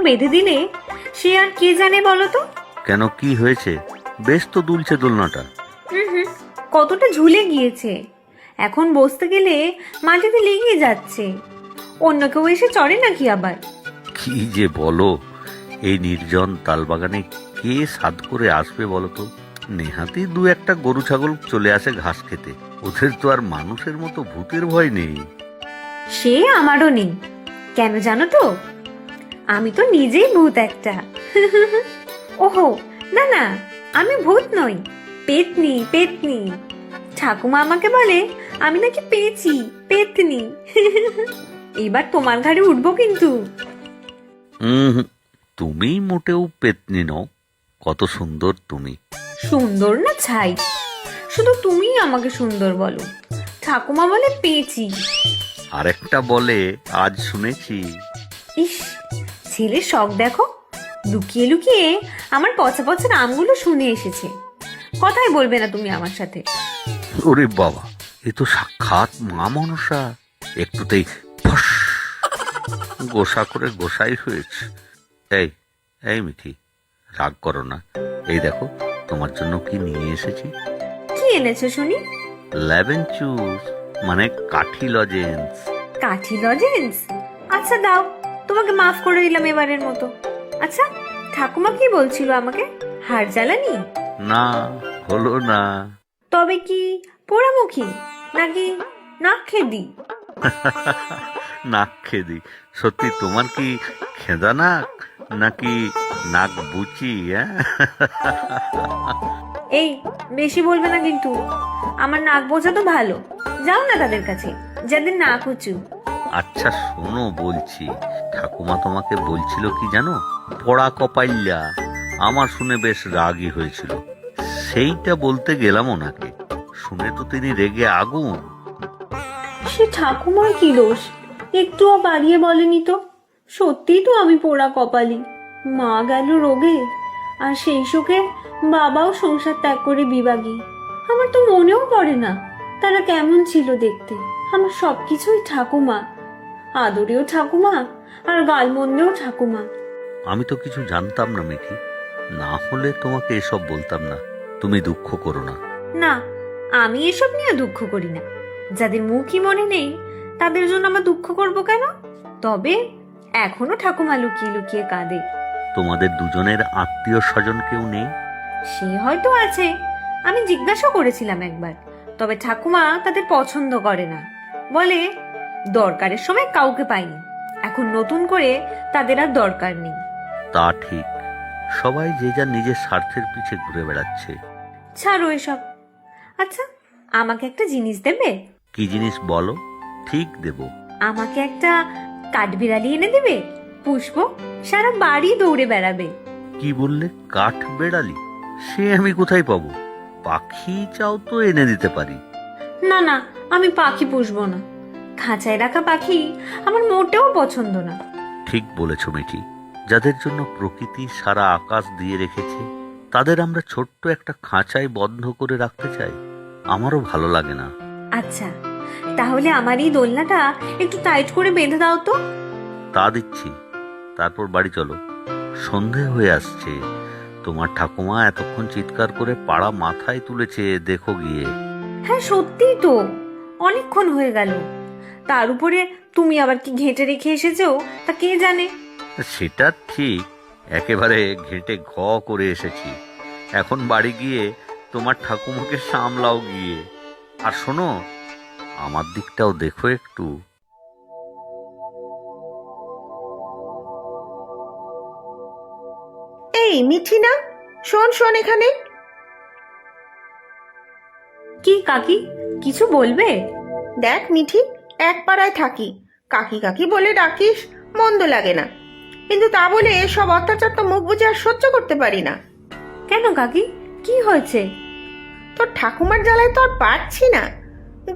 বেঁধে দিলে সে আর কে জানে বলো তো। কেন, কি হয়েছে? বেশ তো দুলছে দোলনাটা। হুম, কতটা ঝুলে গিয়েছে, এখন বসতে গেলে মাটিতে লেগে যাচ্ছে। অন্য কেউ এসে চড়ে নাকি আবার? কি যে বলো, এই নির্জন তালবাগানে কে সাধ করে আসবে বলো তো? নেহাতি দু একটা গরু ছাগল চলে আসে ঘাস খেতে, ওদের তো আর মানুষের মতো ভূতের ভয় নেই। সে আমারও নেই, কেন জানো তো? আমি তো নিজেই ভূত একটা। ওহো, না না, আমি ভূত নই, পেতনি পেতনি। ঠাকুমা আমাকে বলে আমি নাকি পেয়েছি, পেতনি। এবার তোমার ঘাড়ে উঠবো কিন্তু। হুম, তুমি মোটেও পেতনি নও, কত সুন্দর তুমি। সুন্দর না ছাই, শুধু তুমিই আমাকে সুন্দর বলো। ঠাকুমা বলে পেয়েছি। আরেকটা বলে আজ শুনেছি। ইস, ছেলের শখ দেখো, লুকিয়ে লুকিয়ে আমার পচা পচা নামগুলো শুনে এসেছে। কথাই বলবে না তুমি আমার সাথে। ওরে বাবা, এ তো সাক্ষাৎ মা মনসা। একটুতেই ফস গোসা করে গোসাই হয়েছে। এই এই মিঠি, রাগ করো না। এই দেখো তোমার জন্য কি নিয়ে এসেছি। কি এনেছো শুনি? লেবেন চুস, মানে কাঠি লজেন্স। কাঠি লজেন্স? আচ্ছা দাও, তোমাকে মাফ করে দিলাম এবারের মতো। আচ্ছা, ঠাকুমা কি বলছিল আমাকে? হাড় জ্বালানি? না, হলো না। তবে কি পোড়ামুখী নাকি নাক খেদি? নাক খেদি? সত্যি তোমার কি খেদা নাক নাকি নাক বুচি? এই, বেশি বলবে না কিন্তু। আমার নাক বোঝা তো ভালো, যাও না তাদের কাছে যাদের নাক উঁচু। আচ্ছা শোনো বলছি, ঠাকুমা তোমাকে বলছিল কি জানো? পড়া কপাইল্যা। আমার শুনে বেশ রাগই হয়েছিল। সেইটা বলতে গেলাম ওনাকে, শুনে তো তিনি রেগে আগুন। সে ঠাকুমার কি দোষ? একটুও বাড়িয়ে বলেনি তো। সত্যিই তো আমি পোড়া কপালি। মা গেল রোগে, আর সেই শোকে বাবাও সংসার ত্যাগ করে বিভাগী। আমার তো মনেও পড়ে না তারা কেমন ছিল দেখতে। আমার সবকিছুই ঠাকুমা, আদরেও ঠাকুমা আর গালমন্দেও ঠাকুমা। আমি তো কিছু জানতাম না মিঠি, না হলে তোমাকে এসব বলতাম না। তুমি দুঃখ করো না। না, আমি এসব নিয়ে দুঃখ করি না। যাদের মুখই মনে নেই তাদের জন্য আমার দুঃখ করব কেন? তবে এখনো ঠাকুমা লুকিয়ে লুকিয়ে কাঁদে। তোমাদের দুজনের আত্মীয় স্বজন কেউ নেই? সে হয়তো আছে, আমি জিজ্ঞাসা করেছিলাম একবার। তবে ঠাকুমা তাদের পছন্দ করে না, বলে দরকারের সময় কাউকে পাইনি, এখন নতুন করে তাদের আর দরকার নেই। তা ঠিক, সবাই যে যার নিজের স্বার্থের পিছে ঘুরে বেড়াচ্ছে। ছাড়ো এসব। আচ্ছা, আমাকে একটা জিনিস দেবে? কি জিনিস বলো, ঠিক দেব। আমাকে একটা কাঠবিড়ালি এনে দেবে, পুষবো, সারা বাড়ি দৌড়ে বেড়াবে। কি বললে, কাঠ বেড়ালি? সে আমি কোথায় পাবো? পাখি চাও তো এনে দিতে পারি। না না, আমি পাখি পুষবো না। খাঁচায় রাখা পাখি আমার মোটেও পছন্দ না। ঠিক বলেছ মিঠি, যাদের জন্য প্রকৃতি সারা আকাশ দিয়ে রেখেছে তাদের আমরা ছোট্ট একটা খাঁচায় বন্ধ করে রাখতে চাই, আমারও ভালো লাগে না। আচ্ছা, তাহলে আমার এই দোলনাটা একটু টাইট করে বেঁধে দাও তো। তা দিচ্ছি, তারপর বাড়ি চলো, সন্ধে হয়ে আসছে। তোমার ঠাকুমা এতক্ষণ চিৎকার করে পাড়া মাথায় তুলেছে, দেখো গিয়ে। হ্যাঁ সত্যিই তো, অনেকক্ষণ হয়ে গেল। তার উপরে তুমি আবার কি ঘেঁটে রেখে এসেছো তা কে জানে। সেটা ঠিক, একেবারে ঘেঁটে ঘ করে এসেছি। এখন বাড়ি গিয়ে তোমার ঠাকুমাকে সামলাও গিয়ে। আর শোনো, আমার দিকটাও দেখো একটু। এই মিঠি না, শোন শোন এখানে। কি কাকি, কিছু বলবে? দেখ মিঠি, এক পাড়ায় থাকি, কাকি কাকি বলে ডাকিস, মন্দ লাগে না। কিন্তু তা বলে সব অত্যাচার তো মুখ বুঝে আর সহ্য করতে পারি না। কেন কাকি, কি হয়েছে? তোর ঠাকুমার জ্বালায় তো আর পারছি না।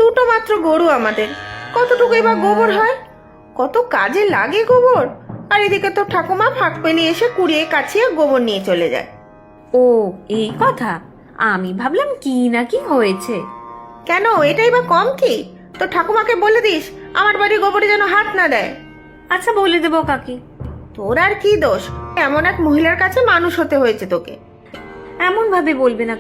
দুটো মাত্র গরু আমাদের, কতটুকু এবার গোবর হয়, কত কাজে লাগে গোবর। আর এদিকে তোর ঠাকুমা ফাঁক পেলিয়ে এসে কুড়িয়ে কাছিয়ে গোবর নিয়ে চলে যায়। ও, এই কথা। আমি ভাবলাম কি না কি হয়েছে। কেন, এটাই বা কম কি? তোর ঠাকুমাকে বলে দিস আমার বাড়ি গোবরে যেন হাত না দেয়। আচ্ছা বলে দেবো কাকি। তোর আর কি দোষ, এমন এক মহিলার কাছে মানুষ হতে হয়েছে তোকে। এমন ভাবে বলবে না